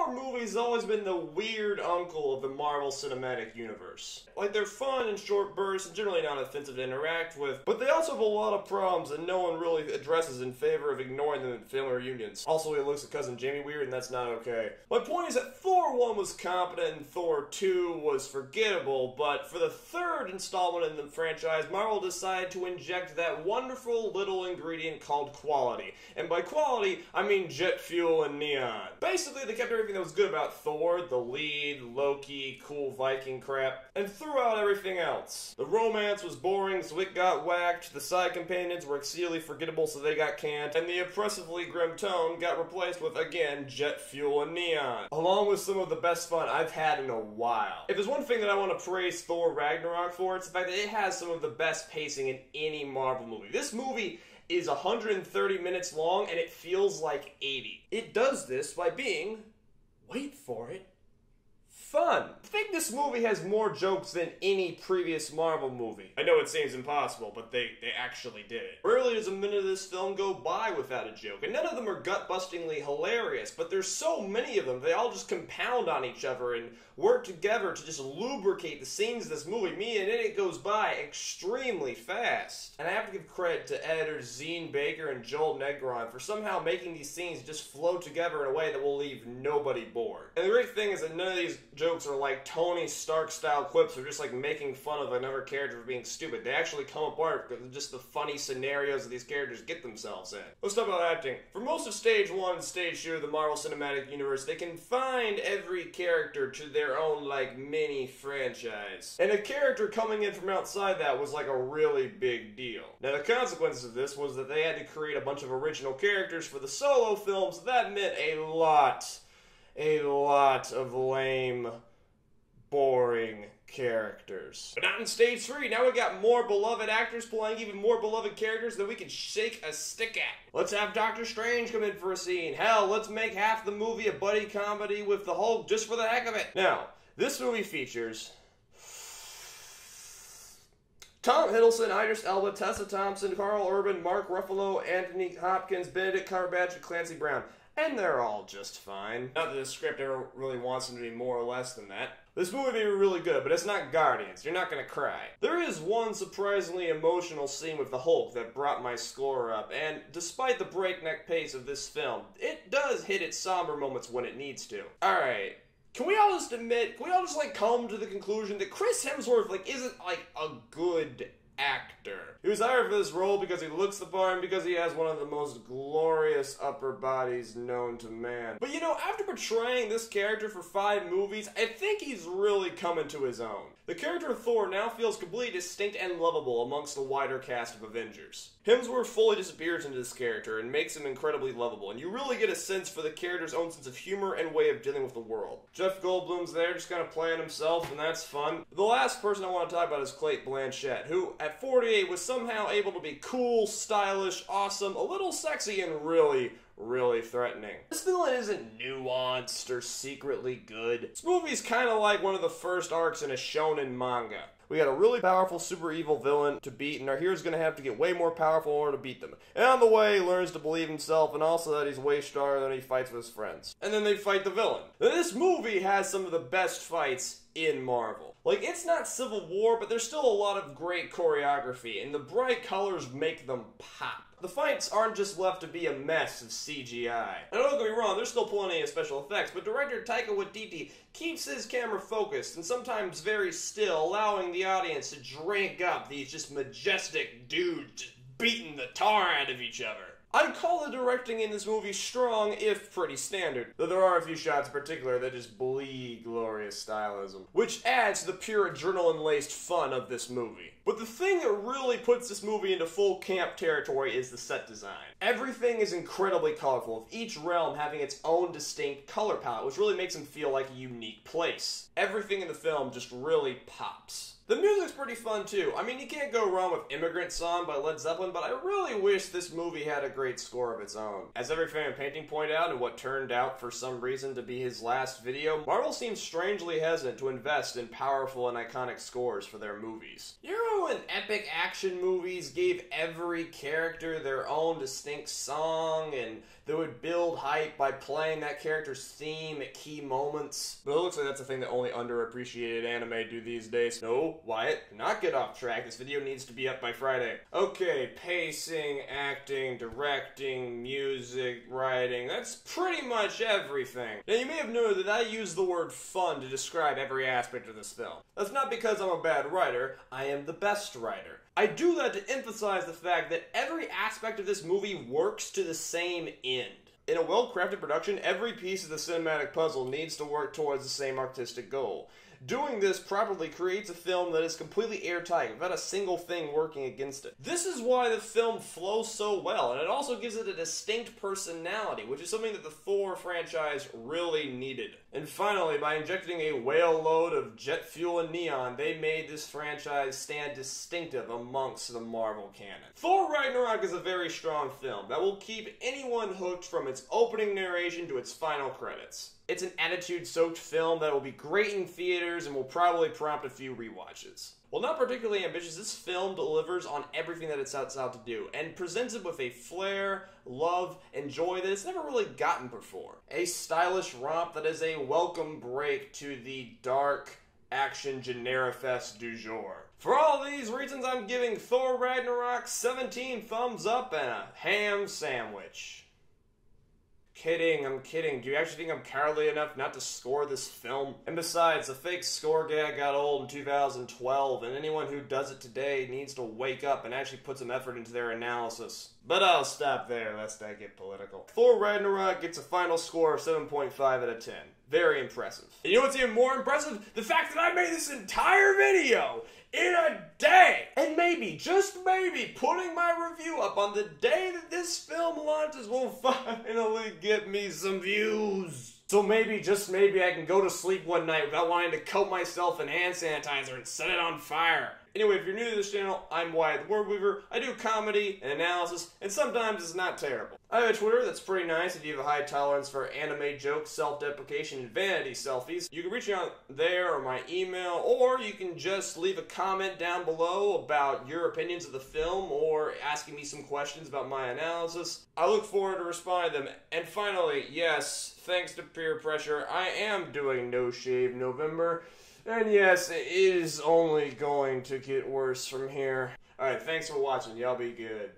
Thor movies have always been the weird uncle of the Marvel Cinematic Universe. Like, they're fun in short bursts and generally not offensive to interact with, but they also have a lot of problems that no one really addresses in favor of ignoring them in family reunions. Also, he looks at Cousin Jamie weird, and that's not okay. My point is that Thor 1 was competent and Thor 2 was forgettable, but for the third installment in the franchise, Marvel decided to inject that wonderful little ingredient called quality. And by quality, I mean jet fuel and neon. Basically, they kept everything that was good about Thor, the lead, Loki, cool Viking crap, and threw out everything else. The romance was boring, so it got whacked, the side companions were exceedingly forgettable, so they got canned, and the oppressively grim tone got replaced with, again, jet fuel and neon. Along with some of the best fun I've had in a while. If there's one thing that I want to praise Thor Ragnorok for, it's the fact that it has some of the best pacing in any Marvel movie. This movie is 130 minutes long, and it feels like 80. It does this by being, wait for it, fun. I think this movie has more jokes than any previous Marvel movie. I know it seems impossible, but they actually did it. Rarely does a minute of this film go by without a joke, and none of them are gut-bustingly hilarious, but there's so many of them, they all just compound on each other and work together to just lubricate the scenes of this movie, meaning it goes by extremely fast. And I have to give credit to editors Zine Baker and Joel Negron for somehow making these scenes just flow together in a way that will leave nobody bored. And the great thing is that none of these jokes are like Tony Stark style quips or just like making fun of another character for being stupid. They actually come apart because of just the funny scenarios that these characters get themselves in. Let's talk about acting. For most of Stage 1 and Stage 2 of the Marvel Cinematic Universe, they confined every character to their own like mini franchise. And a character coming in from outside that was like a really big deal. Now the consequences of this was that they had to create a bunch of original characters for the solo films. That meant a lot of lame, boring characters. But not in Stage 3. Now we got more beloved actors playing even more beloved characters than we can shake a stick at. Let's have Doctor Strange come in for a scene. Hell, let's make half the movie a buddy comedy with the Hulk just for the heck of it. Now, this movie features Tom Hiddleston, Idris Elba, Tessa Thompson, Carl Urban, Mark Ruffalo, Anthony Hopkins, Benedict Cumberbatch, and Clancy Brown. And they're all just fine. Not that the script ever really wants them to be more or less than that. This movie may be really good, but it's not Guardians. You're not gonna cry. There is one surprisingly emotional scene with the Hulk that brought my score up, and despite the breakneck pace of this film, it does hit its somber moments when it needs to. Alright. Can we all just like come to the conclusion that Chris Hemsworth isn't a good actor? He was hired for this role because he looks the part and because he has one of the most glorious upper bodies known to man. But you know, after portraying this character for 5 movies, I think he's really coming to his own. The character of Thor now feels completely distinct and lovable amongst the wider cast of Avengers. Hemsworth fully disappears into this character and makes him incredibly lovable, and you really get a sense for the character's own sense of humor and way of dealing with the world. Jeff Goldblum's there just kind of playing himself, and that's fun. The last person I want to talk about is Cate Blanchett, who at 48 was somehow able to be cool, stylish, awesome, a little sexy, and really threatening. This villain isn't nuanced or secretly good. This movie's kind of like one of the first arcs in a shonen manga. We got a really powerful, super evil villain to beat, and our hero's gonna have to get way more powerful in order to beat them. And on the way, he learns to believe himself, and also that he's way stronger than he fights with his friends. And then they fight the villain. Now, this movie has some of the best fights in Marvel. Like, it's not Civil War, but there's still a lot of great choreography, and the bright colors make them pop. The fights aren't just left to be a mess of CGI. And don't get me wrong, there's still plenty of special effects, but director Taika Waititi keeps his camera focused and sometimes very still, allowing the audience to drink up these just majestic dudes just beating the tar out of each other. I'd call the directing in this movie strong, if pretty standard, though there are a few shots in particular that just bleed glorious stylism, which adds to the pure adrenaline-laced fun of this movie. But the thing that really puts this movie into full camp territory is the set design. Everything is incredibly colorful, with each realm having its own distinct color palette, which really makes them feel like a unique place. Everything in the film just really pops. The music's pretty fun too. I mean, you can't go wrong with Immigrant Song by Led Zeppelin, but I really wish this movie had a great score of its own. As every fan of painting pointed out in what turned out for some reason to be his last video, Marvel seems strangely hesitant to invest in powerful and iconic scores for their movies. You know when epic action movies gave every character their own distinct song, and they would build hype by playing that character's theme at key moments? But it looks like that's a thing that only underappreciated anime do these days. No, Wyatt, do not get off track. This video needs to be up by Friday. Okay, pacing, acting, directing, music, writing, that's pretty much everything. Now you may have noted that I use the word fun to describe every aspect of this film. That's not because I'm a bad writer, I am the best writer. I do that to emphasize the fact that every aspect of this movie works to the same end. In a well-crafted production, every piece of the cinematic puzzle needs to work towards the same artistic goal. Doing this properly creates a film that is completely airtight, without a single thing working against it. This is why the film flows so well, and it also gives it a distinct personality, which is something that the Thor franchise really needed. And finally, by injecting a whale load of jet fuel and neon, they made this franchise stand distinctive amongst the Marvel canon. Thor Ragnorok is a very strong film that will keep anyone hooked from its opening narration to its final credits. It's an attitude-soaked film that will be great in theaters and will probably prompt a few rewatches. While not particularly ambitious, this film delivers on everything that it sets out to do, and presents it with a flair, love, and joy that it's never really gotten before. A stylish romp that is a welcome break to the dark action generifest du jour. For all these reasons, I'm giving Thor Ragnarok 17 thumbs up and a ham sandwich. Kidding, I'm kidding. Do you actually think I'm cowardly enough not to score this film? And besides, the fake score gag got old in 2012, and anyone who does it today needs to wake up and actually put some effort into their analysis. But I'll stop there, lest I get political. Thor Ragnarok gets a final score of 7.5 out of 10. Very impressive. And you know what's even more impressive? The fact that I made this entire video in a day! And maybe, just maybe, putting my review up on the day that this film launches will finally get me some views. So maybe, just maybe, I can go to sleep one night without wanting to coat myself in hand sanitizer and set it on fire. Anyway, if you're new to this channel, I'm Wyatt the Wordweaver. I do comedy and analysis, and sometimes it's not terrible. I have a Twitter that's pretty nice if you have a high tolerance for anime jokes, self-deprecation, and vanity selfies. You can reach me out there or my email, or you can just leave a comment down below about your opinions of the film or asking me some questions about my analysis. I look forward to responding to them. And finally, yes, thanks to peer pressure, I am doing No Shave November. And yes, it is only going to get worse from here. Alright, thanks for watching. Y'all be good.